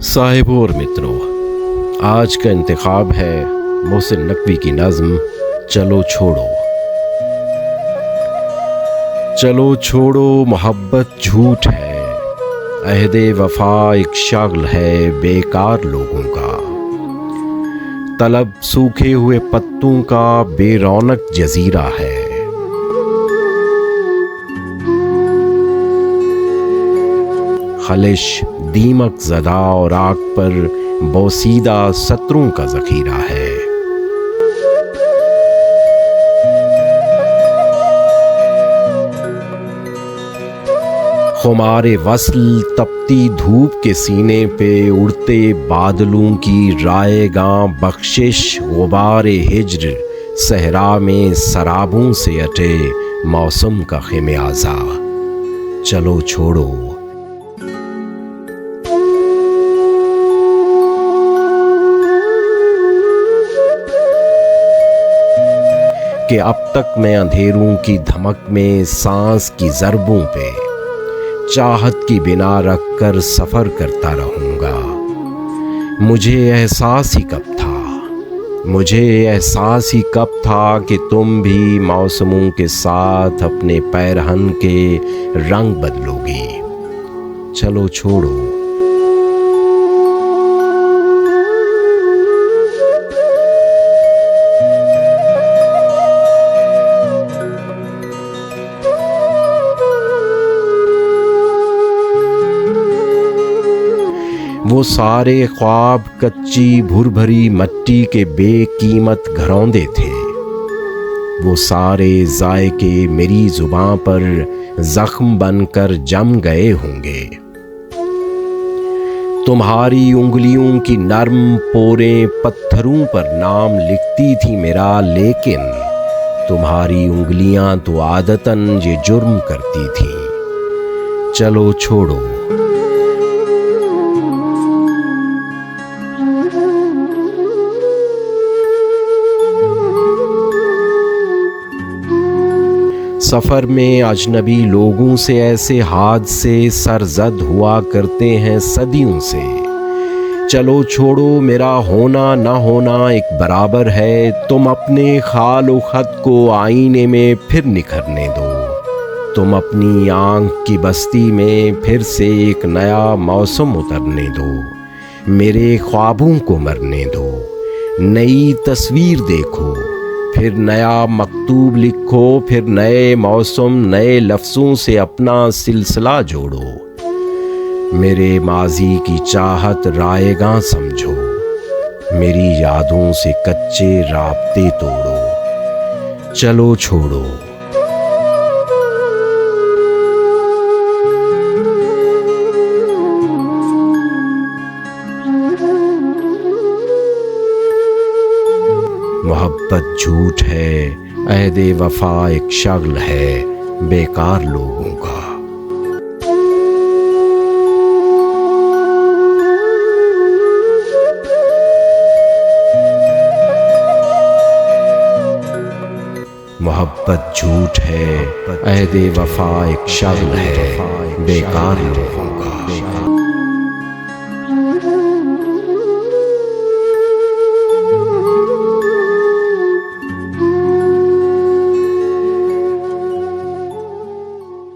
साहिबों और मित्रों, आज का इंतखाब है मोहसिन नकवी की नज़्म चलो छोड़ो। चलो छोड़ो मोहब्बत झूठ है, अहदे वफा एक शगल है बेकार लोगों का। तलब सूखे हुए पत्तों का बेरौनक जजीरा है। खलिश दीमक ज़दा और आग पर बोसीदा सत्रों का ज़ख़ीरा है। खुमारे वस्ल तपती धूप के सीने पे उड़ते बादलों की रायगां बख्शिश गुबारे हिज्र सहरा में सराबों से अटे मौसम का ख़िमियाज़ा। चलो छोड़ो। कि अब तक मैं अंधेरों की धमक में सांस की ज़रबों पे चाहत की बिना रख कर सफ़र करता रहूँगा। मुझे एहसास ही कब था कि तुम भी मौसमों के साथ अपने पैरहन के रंग बदलोगी। चलो छोड़ो। वो सारे ख्वाब कच्ची भुरभरी मट्टी के बेकीमत घरौंदे थे। वो सारे जायके मेरी जुबां पर जख्म बनकर जम गए होंगे। तुम्हारी उंगलियों की नर्म पोरें पत्थरों पर नाम लिखती थी मेरा, लेकिन तुम्हारी उंगलियां तो आदतन ये जुर्म करती थीं। चलो छोड़ो। सफ़र में अजनबी लोगों से ऐसे हादसे सरजद हुआ करते हैं सदियों से। चलो छोड़ो, मेरा होना न होना एक बराबर है। तुम अपने खाल व खत को आईने में फिर निखरने दो। तुम अपनी आँख की बस्ती में फिर से एक नया मौसम उतरने दो। मेरे ख्वाबों को मरने दो। नई तस्वीर देखो, फिर नया मकतूब लिखो, फिर नए मौसम नए लफ्ज़ों से अपना सिलसिला जोड़ो। मेरे माजी की चाहत रायगां समझो, मेरी यादों से कच्चे राब्ते तोड़ो। चलो छोड़ो। मोहब्बत झूठ है, अहदे वफा एक शगल है बेकार लोगों का। मोहब्बत झूठ है, अहदे वफा एक शगल है बेकार लोगों का।